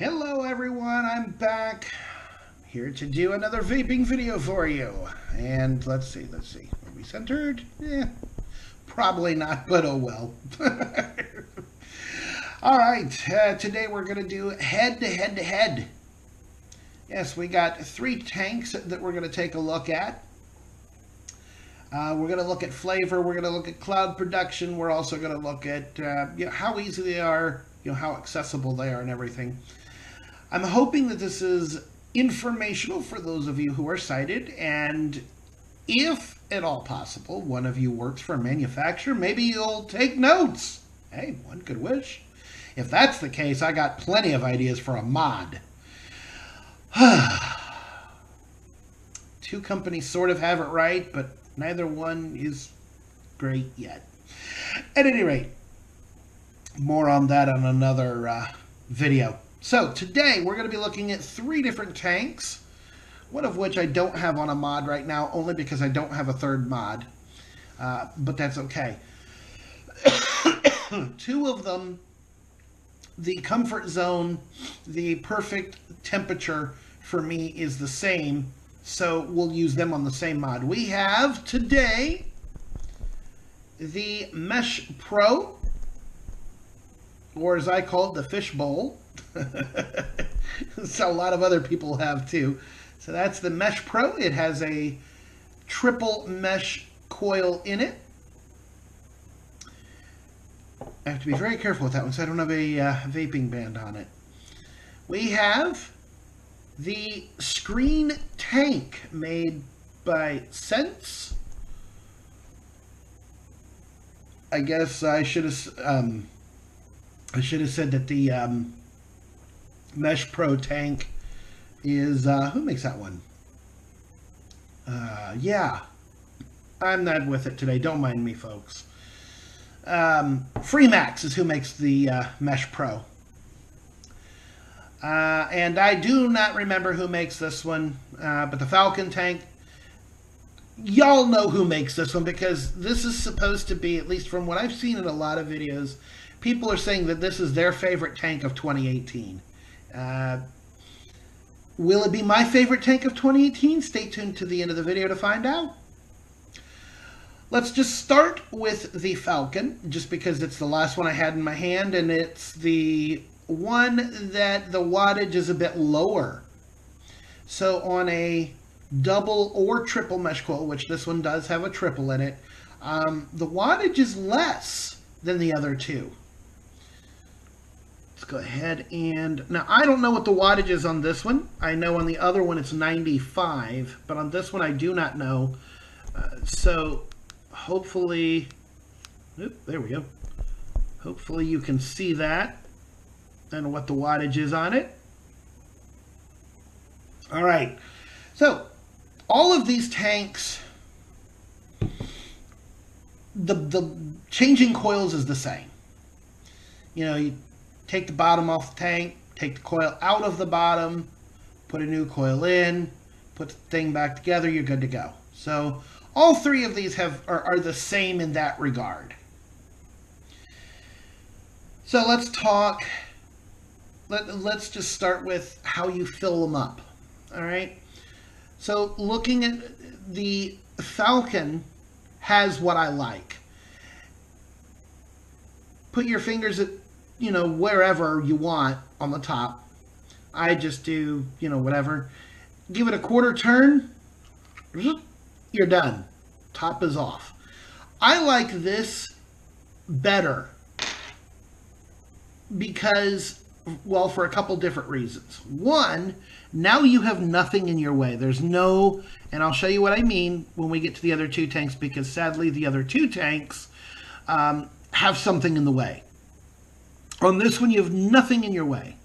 Hello everyone, I'm back here to do another vaping video for you. And let's see. Are we centered? Probably not, but oh well. Alright, today we're going to do head. Yes, we got 3 tanks that we're going to take a look at. We're going to look at flavor, we're going to look at cloud production, we're also going to look at how easy they are, how accessible they are and everything. I'm hoping that this is informational for those of you who are sighted, and if at all possible, one of you works for a manufacturer, maybe you'll take notes. Hey, one could wish. If that's the case, I got plenty of ideas for a mod. 2 companies sort of have it right, but neither one is great yet. At any rate, more on that on another video. So today we're going to be looking at 3 different tanks, one of which I don't have on a mod right now, only because I don't have a third mod, but that's okay. 2 of them, the comfort zone, the perfect temperature for me is the same, so we'll use them on the same mod. We have today the Mesh Pro, or as I call it, the fishbowl. So a lot of other people have too. So that's the Mesh Pro. It has a triple mesh coil in it. I have to be very careful with that one so I don't have a vaping band on it. We have the screen tank made by Sense. I guess I should have said that the Mesh Pro tank is, who makes that one? Yeah, I'm not with it today. Don't mind me, folks. Freemax is who makes the Mesh Pro. And I do not remember who makes this one, but the Falcon tank, y'all know who makes this one because this is supposed to be, at least from what I've seen in a lot of videos, people are saying that this is their favorite tank of 2018. Will it be my favorite tank of 2018? Stay tuned to the end of the video to find out. Let's just start with the Falcon, just because it's the last one I had in my hand, and it's the one that the wattage is a bit lower. So on a double or triple mesh coil, which this one does have a triple in it, the wattage is less than the other 2. Let's go ahead and... Now, I don't know what the wattage is on this one. I know on the other one it's 95, but on this one I do not know. So, hopefully... Oop, there we go. Hopefully you can see that and what the wattage is on it. All right. So, all of these tanks, the changing coils is the same. You take the bottom off the tank, take the coil out of the bottom, put a new coil in, put the thing back together, you're good to go. So all 3 of these are the same in that regard. So let's talk, let's just start with how you fill them up. All right. So looking at the Falcon has what I like. Put your fingers at wherever you want on the top. I just do, whatever. Give it a quarter turn. You're done. Top is off. I like this better because, well, for a couple different reasons. One, now you have nothing in your way. There's no, and I'll show you what I mean when we get to the other 2 tanks, because sadly the other 2 tanks have something in the way. On this one, you have nothing in your way.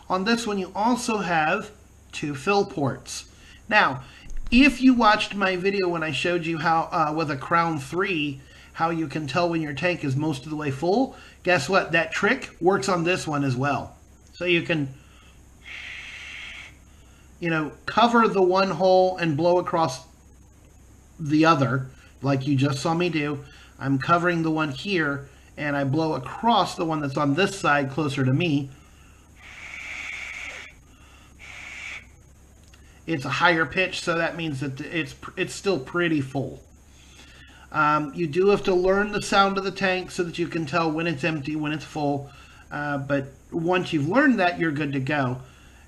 On this one, you also have 2 fill ports. Now, if you watched my video when I showed you how, with a Crown 3, how you can tell when your tank is most of the way full, guess what? That trick works on this one as well. So you can, cover the one hole and blow across the other, like you just saw me do. I'm covering the one here, and I blow across the one that's on this side closer to me. it's a higher pitch, so that means that it's still pretty full. You do have to learn the sound of the tank so that you can tell when it's empty, when it's full. But once you've learned that, you're good to go.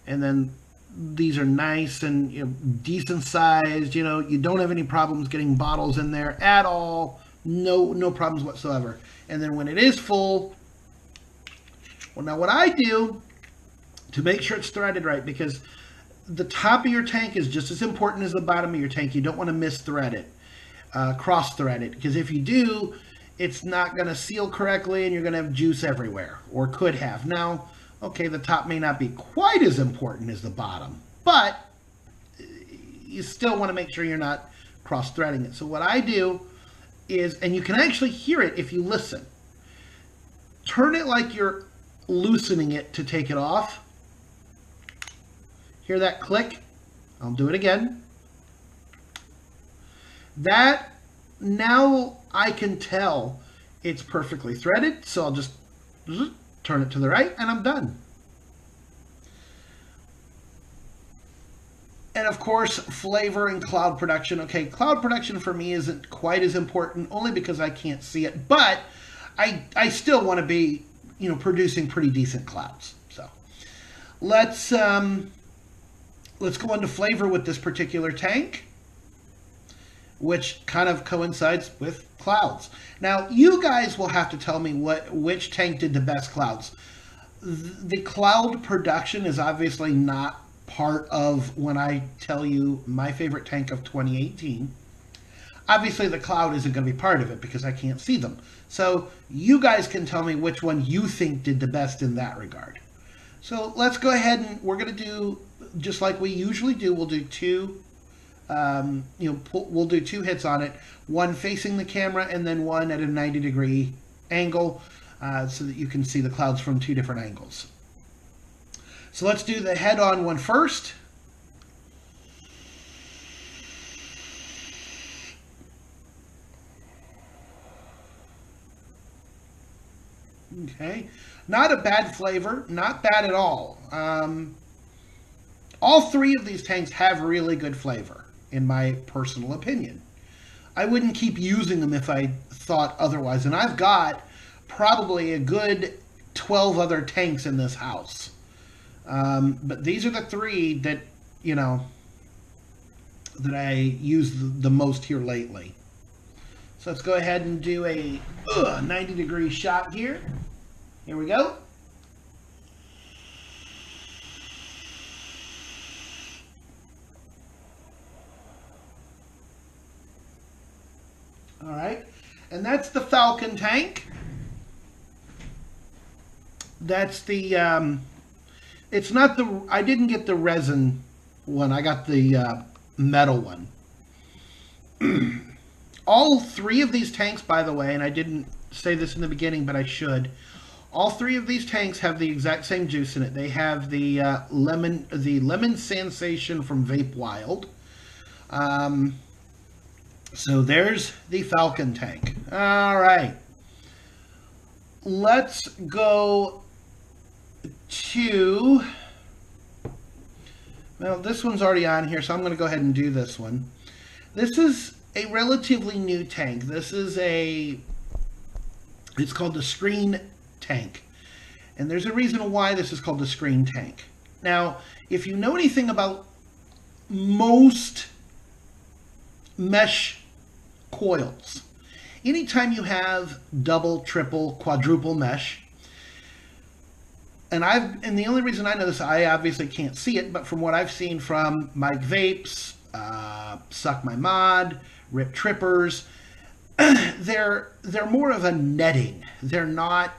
And then these are nice and decent sized. You don't have any problems getting bottles in there at all. No problems whatsoever. And then when it is full, well, now what I do to make sure it's threaded right, because the top of your tank is just as important as the bottom of your tank. You don't want to mis-thread it, cross-thread it, because if you do, it's not going to seal correctly and you're going to have juice everywhere, or could have. Now, okay, the top may not be quite as important as the bottom, but you still want to make sure you're not cross-threading it. So what I do is, and you can actually hear it if you listen, turn it like you're loosening it to take it off. Hear that click? I'll do it again. That, now I can tell it's perfectly threaded, so I'll just turn it to the right and I'm done. And of course, flavor and cloud production. Okay, cloud production for me isn't quite as important, only because I can't see it, but I still want to be, producing pretty decent clouds. So let's go into flavor with this particular tank, which kind of coincides with clouds. Now, you guys will have to tell me which tank did the best clouds. The cloud production is obviously not part of when I tell you my favorite tank of 2018. Obviously, the cloud isn't going to be part of it because I can't see them. So you guys can tell me which one you think did the best in that regard. So let's go ahead and we're going to do, just like we usually do, we'll do two, we'll do two hits on it, one facing the camera and then one at a 90-degree angle, so that you can see the clouds from two different angles. So let's do the head-on one first. Okay, not a bad flavor, not bad at all. All three of these tanks have really good flavor, in my personal opinion. I wouldn't keep using them if I thought otherwise, and I've got probably a good 12 other tanks in this house. But these are the three that, that I use the most here lately. So let's go ahead and do a 90-degree shot here. Here we go. All right, and that's the Falcon tank. That's the, it's not the, I didn't get the resin one, I got the metal one. All three of these tanks, by the way, and I didn't say this in the beginning, but I should, all three of these tanks have the exact same juice in it. They have the lemon sensation from Vape Wild. So there's the Falcon tank. All right. Let's go to, well, this one's already on here, so I'm going to go ahead and do this one. This is a relatively new tank. This is it's called the screen tank. And there's a reason why this is called the screen tank. Now, if you know anything about most mesh coils, anytime you have double, triple, quadruple mesh, and the only reason I know this, I obviously can't see it, but from what I've seen from Mike Vapes, Suck My Mod, Rip Trippers, they're more of a netting. They're not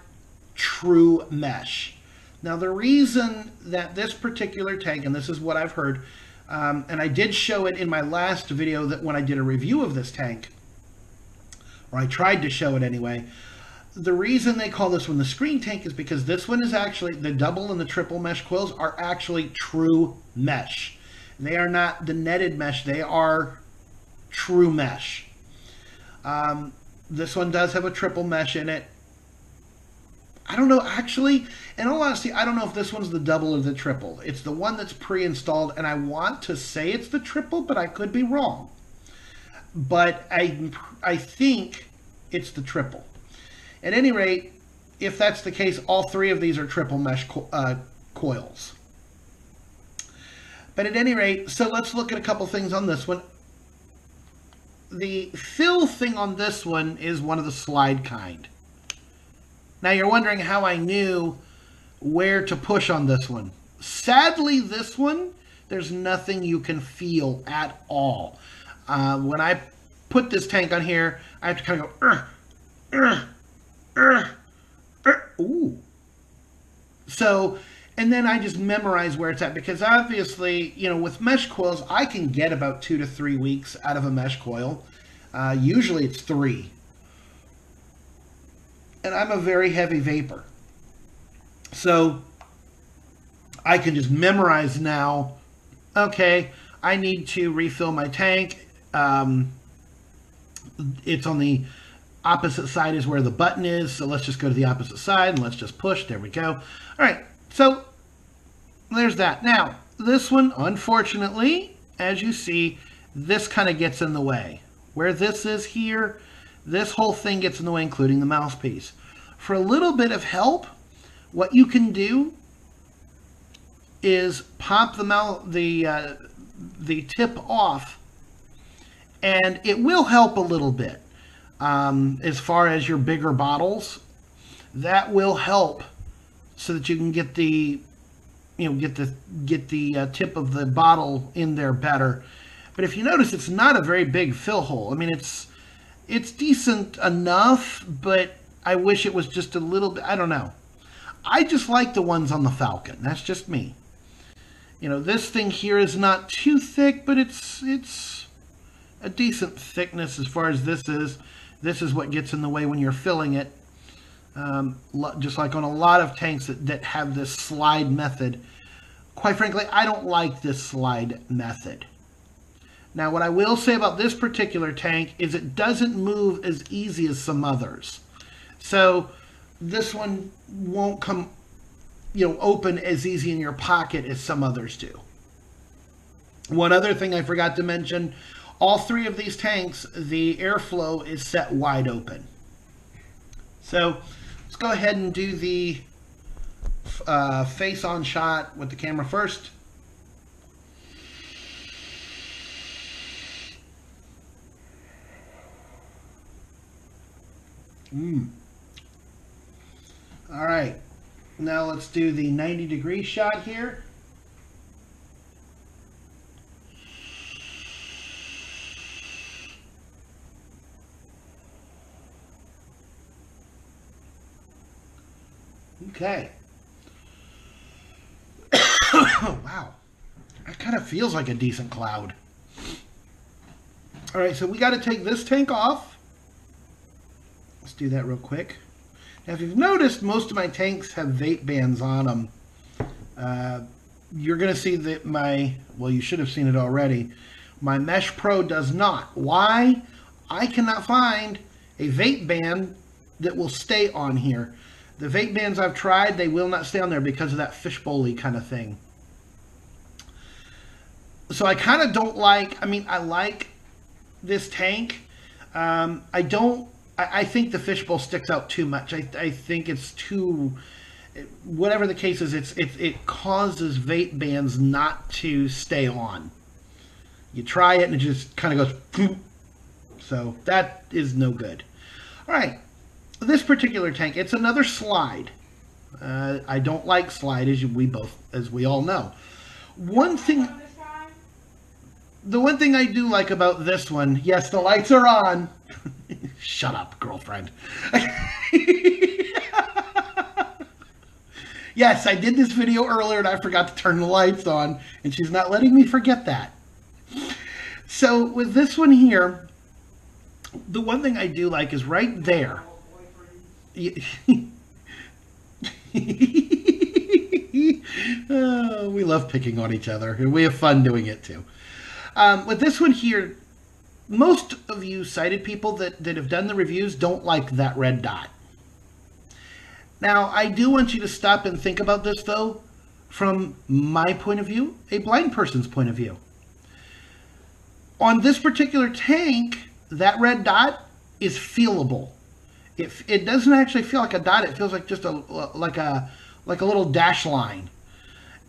true mesh. Now, the reason that this particular tank, and this is what I've heard, and I did show it in my last video that when I did a review of this tank, or I tried to show it anyway, the reason they call this one the screen tank is because this one is actually, the double and the triple mesh coils are actually true mesh. They are not the netted mesh, they are true mesh. This one does have a triple mesh in it. I don't know, actually, in all honesty, I don't know if this one's the double or the triple. It's the one that's pre-installed, and I want to say it's the triple, but I could be wrong. But I think it's the triple. At any rate, if that's the case, all three of these are triple mesh coils. But at any rate, so let's look at a couple things on this one. The fill thing on this one is one of the slide kind. Now you're wondering how I knew where to push on this one. Sadly, this one, there's nothing you can feel at all. When I put this tank on here, I have to kind of go, ooh. So, and then I just memorize where it's at, because obviously, you know, with mesh coils, I can get about 2 to 3 weeks out of a mesh coil. Usually it's 3. And I'm a very heavy vapor. So I can just memorize now, okay, I need to refill my tank. It's on the opposite side is where the button is. So let's just go to the opposite side and let's just push. There we go. All right. So there's that. Now, this one, unfortunately, as you see, this kind of gets in the way. Where this is here, this whole thing gets in the way, including the mouthpiece. For a little bit of help, what you can do is pop the tip off, and it will help a little bit. As far as your bigger bottles, that will help so that you can get the, you know, get the tip of the bottle in there better. But if you notice, it's not a very big fill hole. I mean, it's decent enough, but I wish it was just a little bit, I don't know. I just like the ones on the Falcon. That's just me. You know, this thing here is not too thick, but it's a decent thickness as far as this is. This is what gets in the way when you're filling it. Just like on a lot of tanks that have this slide method. Quite frankly, I don't like this slide method. Now, what I will say about this particular tank is it doesn't move as easy as some others. So this one won't come, you know, open as easy in your pocket as some others do. One other thing I forgot to mention, all three of these tanks, the airflow is set wide open. So let's go ahead and do the face-on shot with the camera first. All right, now let's do the 90-degree shot here. Okay. Wow, that kind of feels like a decent cloud. All right, so we got to take this tank off. Let's do that real quick. Now, if you've noticed, most of my tanks have vape bands on them. You're going to see that well, you should have seen it already. My Mesh Pro does not. Why? I cannot find a vape band that will stay on here. The vape bands I've tried, they will not stay on there because of that fishbowl-y kind of thing. So I kind of don't like, I mean, I like this tank. I think the fishbowl sticks out too much. I think it's too, whatever the case is, it causes vape bands not to stay on. You try it and it just kind of goes, so that is no good. All right, this particular tank, it's another slide. I don't like slide, as we all know. The one thing I do like about this one, yes, the lights are on. Shut up, girlfriend. Yes, I did this video earlier and I forgot to turn the lights on, and she's not letting me forget that. So with this one here, the one thing I do like is right there. Oh, we love picking on each other, and we have fun doing it too. With this one here, most of you sighted people that have done the reviews don't like that red dot. Now, I do want you to stop and think about this, though, from my point of view, a blind person's point of view. On this particular tank, that red dot is feelable. It doesn't actually feel like a dot. It feels like just like a little dash line.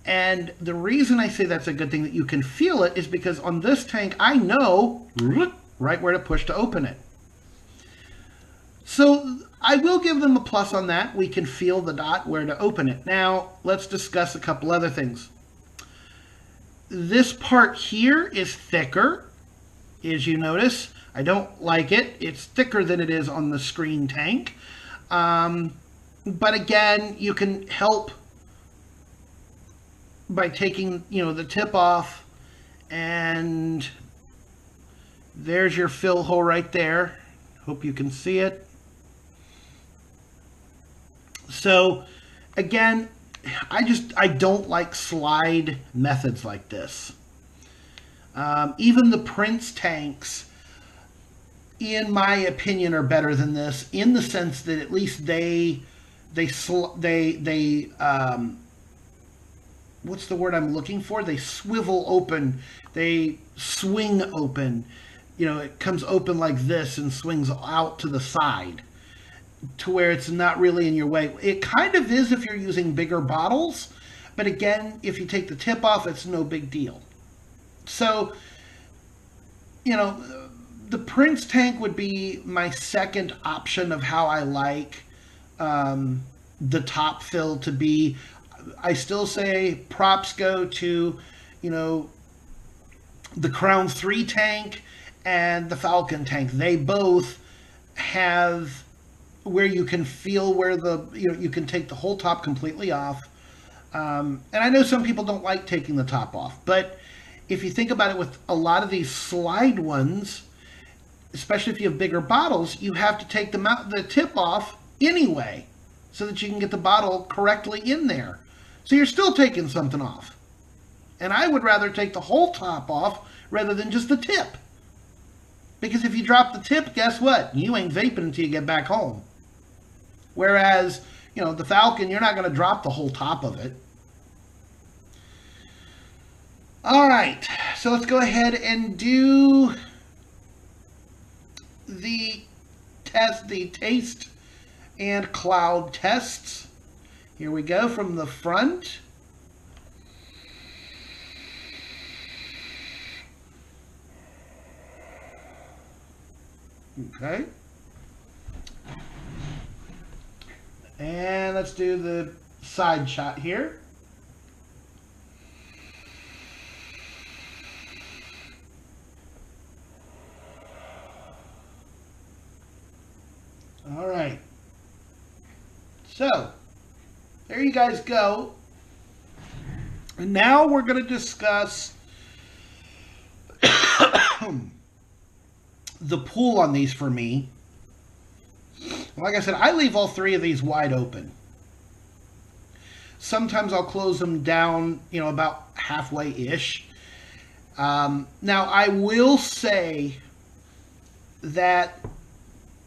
And the reason I say that's a good thing that you can feel it is because on this tank, I know right where to push to open it. So I will give them a plus on that. We can feel the dot where to open it. Now, let's discuss a couple other things. This part here is thicker, as you notice. I don't like it. It's thicker than it is on the screen tank. But again, you can help by taking, the tip off, and there's your fill hole right there. Hope you can see it. So again, I don't like slide methods like this. Even the Prince tanks, in my opinion, are better than this in the sense that at least they what's the word I'm looking for? They swivel open, they swing open. It comes open like this and swings out to the side to where it's not really in your way. It kind of is if you're using bigger bottles, but again, if you take the tip off, it's no big deal. So, the Prince tank would be my second option of how I like the top fill to be. I still say props go to, the Crown 3 tank and the Falcon tank. They both have where you can feel where you can take the whole top completely off. And I know some people don't like taking the top off, but if you think about it, with a lot of these slide ones, especially if you have bigger bottles, you have to take the tip off anyway so that you can get the bottle correctly in there. So you're still taking something off. And I would rather take the whole top off rather than just the tip. Because if you drop the tip, guess what? You ain't vaping until you get back home. Whereas, the Falcon, you're not going to drop the whole top of it. All right, so let's go ahead and do the taste and cloud tests. Here we go from the front. Okay. And let's do the side shot here. All right. So, there you guys go. And now we're going to discuss the pull on these for me. Like I said, I leave all three of these wide open. Sometimes I'll close them down, about halfway-ish. Now, I will say that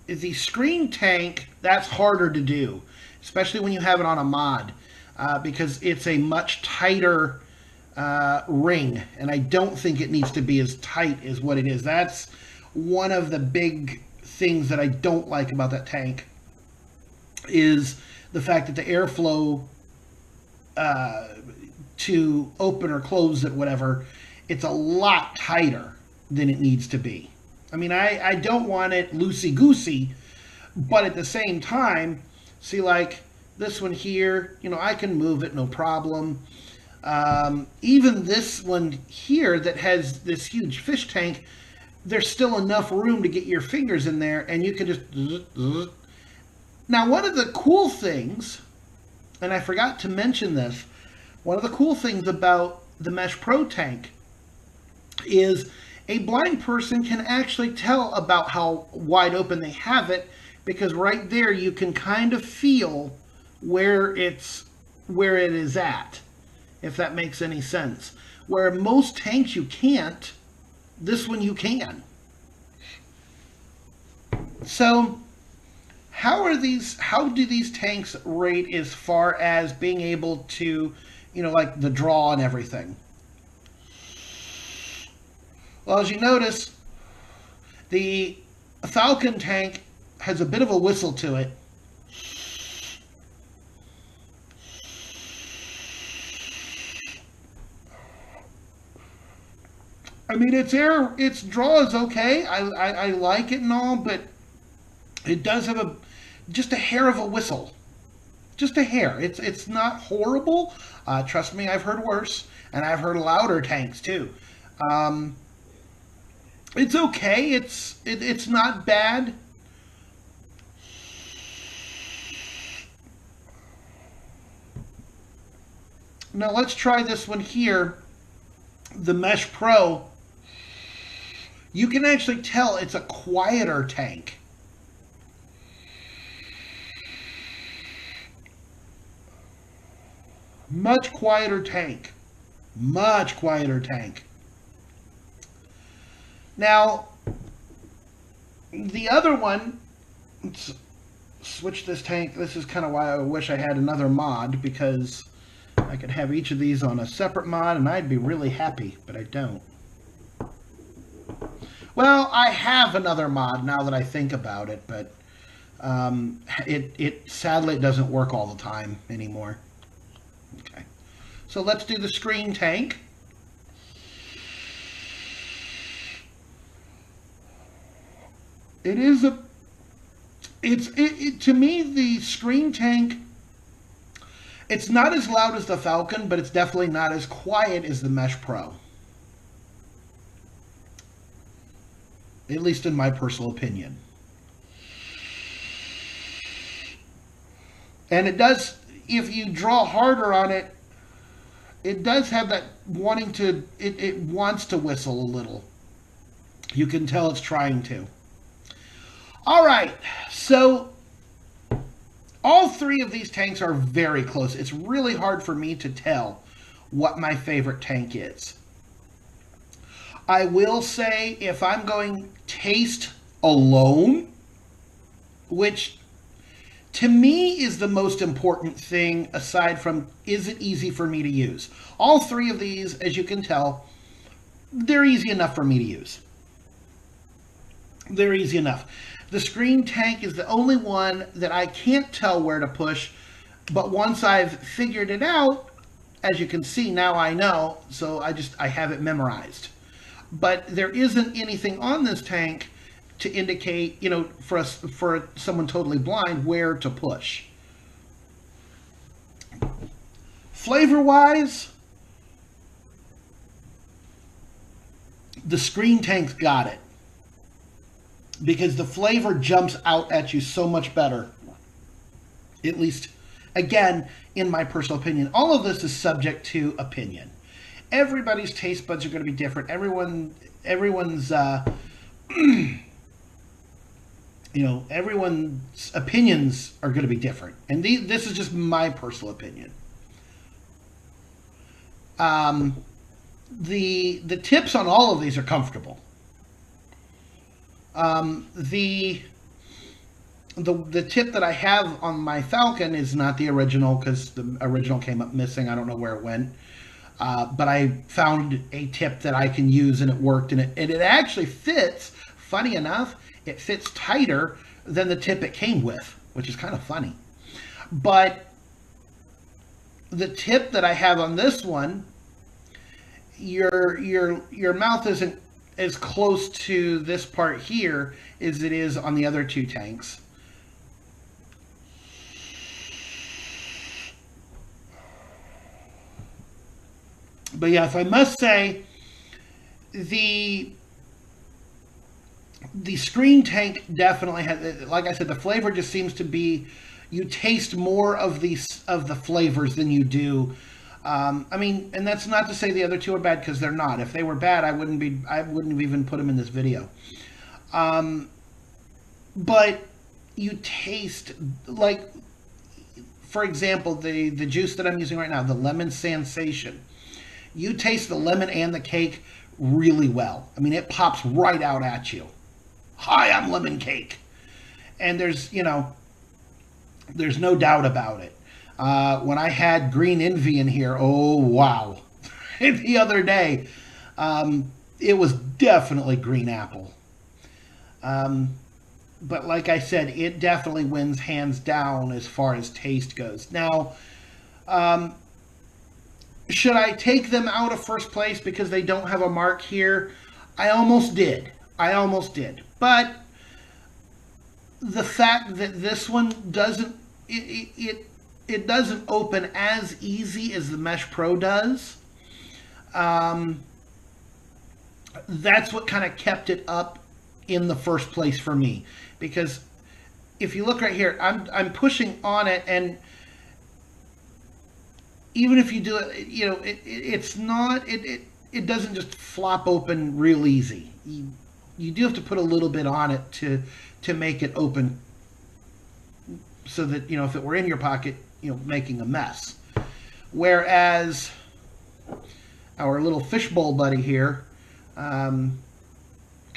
the screen tank, that's harder to do, especially when you have it on a mod, because it's a much tighter ring, and I don't think it needs to be as tight as what it is. That's one of the big things that I don't like about that tank, is the fact that the airflow to open or close it, whatever, it's a lot tighter than it needs to be. I mean, I don't want it loosey-goosey, but at the same time, see, like this one here, I can move it, no problem. Even this one here that has this huge fish tank, there's still enough room to get your fingers in there, and you can just... Now, one of the cool things, and I forgot to mention this, one of the cool things about the Mesh Pro tank is a blind person can actually tell about how wide open they have it, because right there you can kind of feel where it is at, if that makes any sense. Where most tanks you can't, this one you can. So, How do these tanks rate as far as being able to, like the draw and everything? Well, as you notice, the Falcon tank has a bit of a whistle to it. I mean, its draw is okay. I like it and all, but it does have just a hair of a whistle, just a hair. It's not horrible. Trust me, I've heard worse, and I've heard louder tanks too. It's okay. It's not bad. Now let's try this one here, the Mesh Pro. You can actually tell it's a quieter tank. Much quieter tank. Much quieter tank. Now, the other one, let's switch this tank. This is kind of why I wish I had another mod, because I could have each of these on a separate mod and I'd be really happy, but I don't. Well, I have another mod now that I think about it, but sadly it doesn't work all the time anymore. Okay, so let's do the screen tank. To me, the screen tank, it's not as loud as the Falcon, but it's definitely not as quiet as the Mesh Pro. At least in my personal opinion. And it does, if you draw harder on it, it does have that wanting to, it wants to whistle a little. You can tell it's trying to. All right, so all three of these tanks are very close. It's really hard for me to tell what my favorite tank is. I will say, if I'm going taste alone, which to me is the most important thing aside from, is it easy for me to use? All three of these, as you can tell, they're easy enough for me to use. They're easy enough. The screen tank is the only one that I can't tell where to push, but once I've figured it out, as you can see, now I know, so I have it memorized. But there isn't anything on this tank to indicate, for someone totally blind, where to push. Flavor-wise, the screen tank's got it, because the flavor jumps out at you so much better. At least, again, in my personal opinion. All of this is subject to opinion. Everybody's taste buds are going to be different. Everyone's everyone's opinions are going to be different. And this is just my personal opinion. The tips on all of these are comfortable. The tip that I have on my Falcon is not the original, because the original came up missing. I don't know where it went. But I found a tip that I can use, and it worked, and it actually fits. Funny enough, it fits tighter than the tip it came with, which is kind of funny. But the tip that I have on this one, your mouth isn't as close to this part here as it is on the other two tanks. But yes, I must say, the screen tank definitely has, like I said, the flavor just seems to be, you taste more of the flavors than you do. I mean, and that's not to say the other two are bad, because they're not. If they were bad, I wouldn't have even put them in this video. But you taste, like, for example, the juice that I'm using right now, the Lemon Sensation. You taste the lemon and the cake really well. I mean, it pops right out at you. Hi, I'm lemon cake. And there's, There's no doubt about it. When I had Green Envy in here, oh wow, the other day, it was definitely green apple. But like I said, it definitely wins hands down as far as taste goes. Now, should I take them out of first place because they don't have a mark here? I almost did. I almost did. But the fact that this one doesn't, it doesn't open as easy as the Mesh Pro does. That's what kind of kept it up in the first place for me. Because if you look right here, I'm pushing on it, and even if you do it, you know, it's not, it doesn't just flop open real easy. You do have to put a little bit on it to make it open, so that, you know, if it were in your pocket, you know, making a mess. Whereas our little fishbowl buddy here, come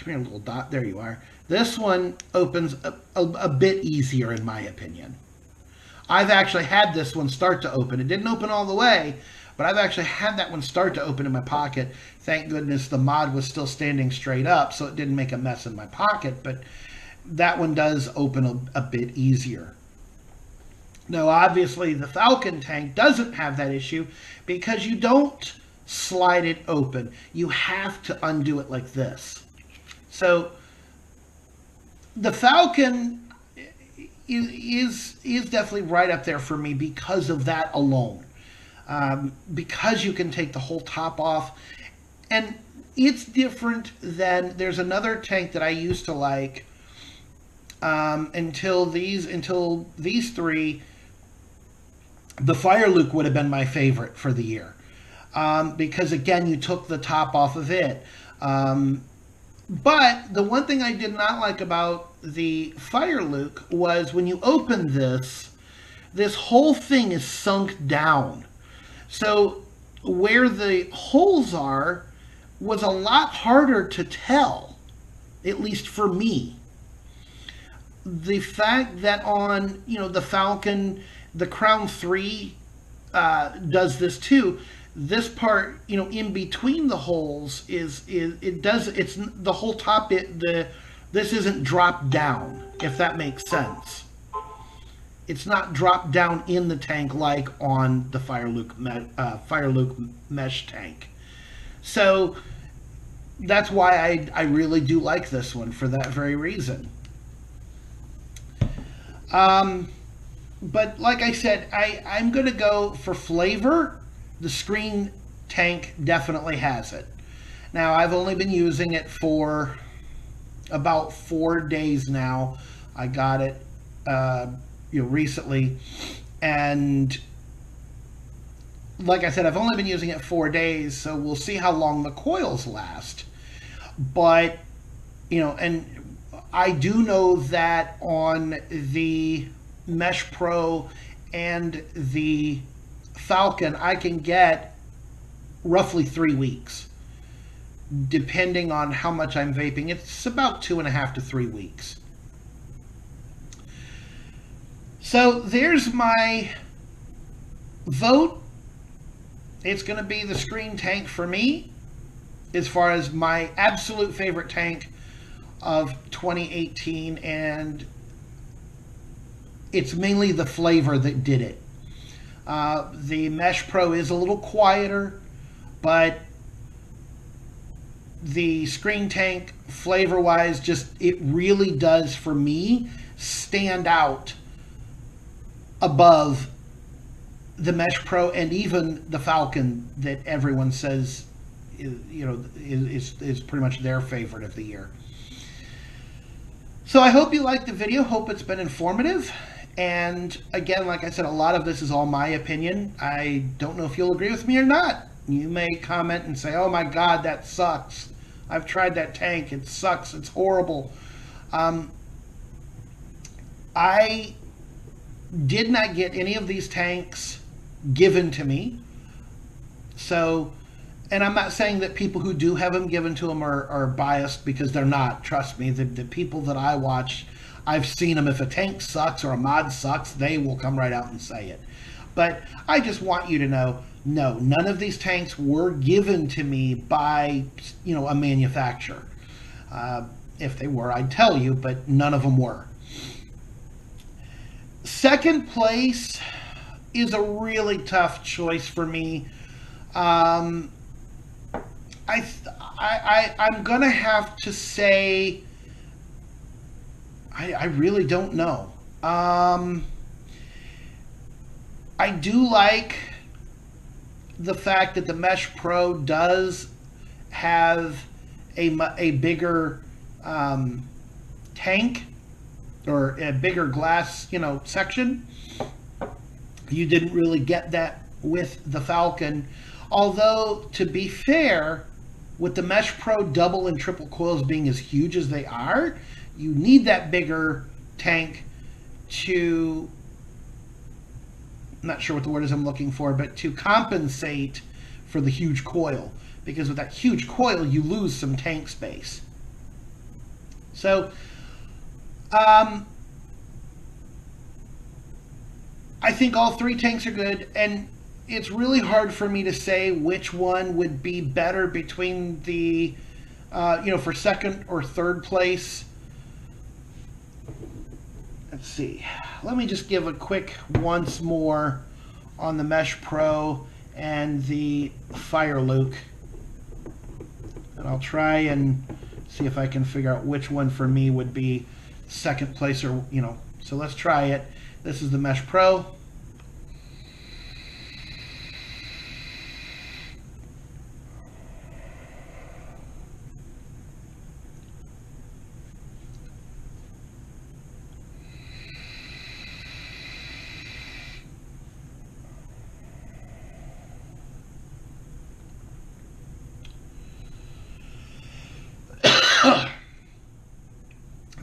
here, little dot, there you are. This one opens a bit easier, in my opinion. I've actually had this one start to open. It didn't open all the way, but I've actually had that one start to open in my pocket. Thank goodness the mod was still standing straight up, so it didn't make a mess in my pocket, but that one does open a bit easier. Now, obviously, the Falcon tank doesn't have that issue because you don't slide it open. You have to undo it like this. So, the Falcon is definitely right up there for me because of that alone. Because you can take the whole top off. And it's different than, there's another tank that I used to like until these three. The Fire Luke would have been my favorite for the year. Because again, you took the top off of it. But the one thing I did not like about the Fire Luke was when you open this whole thing is sunk down. So where the holes are was a lot harder to tell, at least for me. The fact that on, you know, the Falcon, the Crown 3 does this too. This part, you know, in between the holes it's the whole top. This isn't dropped down, if that makes sense. It's not dropped down in the tank like on the Fire Luke mesh tank. So that's why I really do like this one, for that very reason. But like I said, I'm going to go for flavor. The screen tank definitely has it. Now, I've only been using it for about 4 days now. I got it recently, and like I said, I've only been using it 4 days, so we'll see how long the coils last. But, you know, and I do know that on the Mesh Pro and the Falcon, I can get roughly 3 weeks, depending on how much I'm vaping. It's about 2.5 to 3 weeks. So there's my vote. It's going to be the screen tank for me, as far as my absolute favorite tank of 2018, and it's mainly the flavor that did it. The Mesh Pro is a little quieter, but the screen tank, flavor-wise, just, it really does, for me, stand out above the Mesh Pro and even the Falcon that everyone says is pretty much their favorite of the year. So I hope you liked the video. Hope it's been informative. And again, like I said, a lot of this is all my opinion. I don't know if you'll agree with me or not. You may comment and say, oh my God, that sucks. I've tried that tank. It sucks. It's horrible. I did not get any of these tanks given to me. So, and I'm not saying that people who do have them given to them are biased, because they're not. Trust me, the people that I watch, I've seen them. If a tank sucks or a mod sucks, they will come right out and say it. But I just want you to know, no, none of these tanks were given to me by, a manufacturer. If they were, I'd tell you, but none of them were. Second place is a really tough choice for me. I'm gonna have to say I really don't know. I do like the fact that the Mesh Pro does have a bigger tank, or a bigger glass, section. You didn't really get that with the Falcon. Although, to be fair, with the Mesh Pro double and triple coils being as huge as they are, you need that bigger tank to, I'm not sure what the word is I'm looking for, but to compensate for the huge coil. Because with that huge coil, you lose some tank space. So, I think all three tanks are good, and it's really hard for me to say which one would be better between the, for second or third place. Let's see. Let me just give a quick once more on the Mesh Pro and the Fire Luke. And I'll try and see if I can figure out which one for me would be second place, or, so let's try it. This is the Mesh Pro.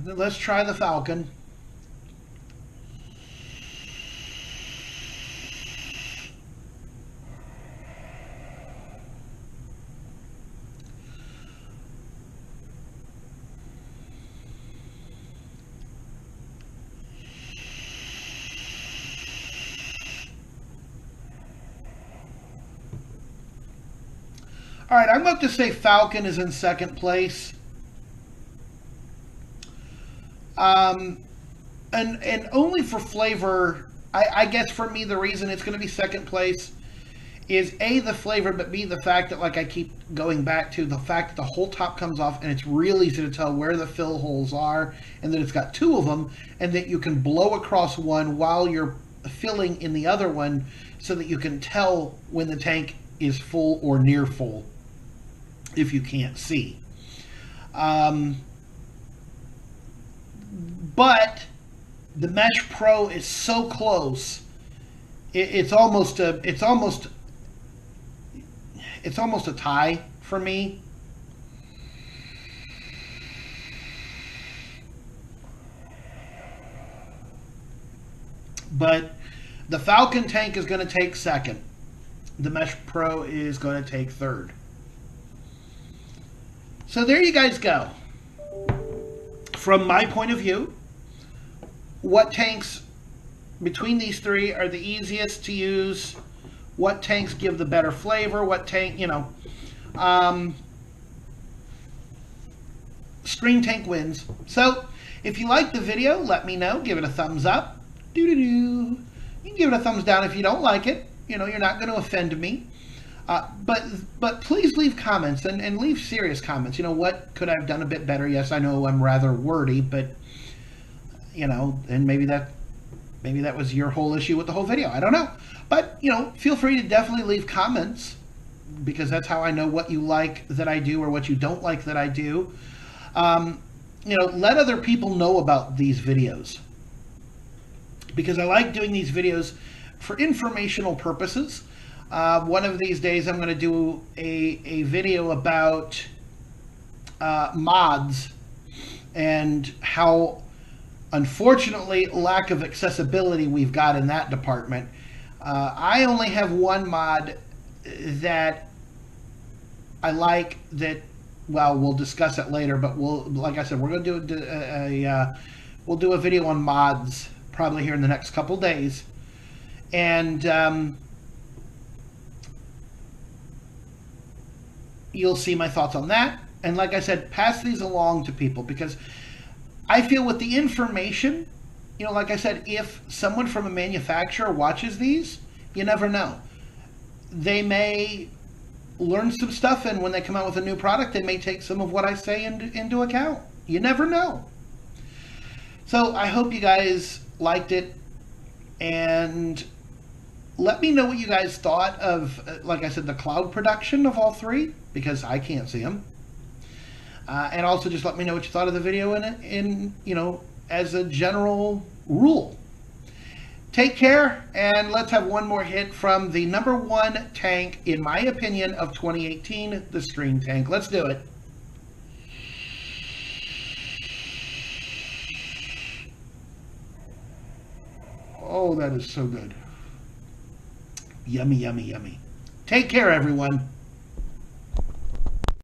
Let's try the Falcon. All right, I'm going to say Falcon is in second place. And only for flavor, I guess for me the reason it's going to be second place is A, the flavor, but B, the fact that, like I keep going back to, the fact that the whole top comes off and it's real easy to tell where the fill holes are, and that it's got two of them, and that you can blow across one while you're filling in the other one, so that you can tell when the tank is full or near full if you can't see. But the Mesh Pro is so close. It's almost a tie for me. But the Falcon tank is going to take second. The Mesh Pro is going to take third. So there you guys go. From my point of view, what tanks between these three are the easiest to use? What tanks give the better flavor? What tank, Screen Tank wins. So, if you like the video, let me know. Give it a thumbs up. You can give it a thumbs down if you don't like it. You're not going to offend me. But please leave comments, and leave serious comments. What could I have done a bit better? Yes, I know I'm rather wordy, but and maybe that was your whole issue with the whole video. I don't know. But feel free to definitely leave comments, because that's how I know what you like that I do or what you don't like that I do. Let other people know about these videos, because I like doing these videos for informational purposes. One of these days I'm going to do a video about mods, and how, unfortunately, lack of accessibility we've got in that department. I only have one mod that I like that, well, we'll discuss it later, but like I said, we're going to do we'll do a video on mods probably here in the next couple days. And you'll see my thoughts on that. And like I said, pass these along to people, because I feel with the information, you know, like I said, if someone from a manufacturer watches these, you never know. They may learn some stuff, and when they come out with a new product, they may take some of what I say into account. You never know. So I hope you guys liked it, and let me know what you guys thought of, like I said, the cloud production of all three, because I can't see them. And also just let me know what you thought of the video in you know, as a general rule. Take care, and let's have one more hit from the #1 tank, in my opinion, of 2018, the Stream Tank. Let's do it. Oh, that is so good. Yummy, yummy, yummy. Take care, everyone.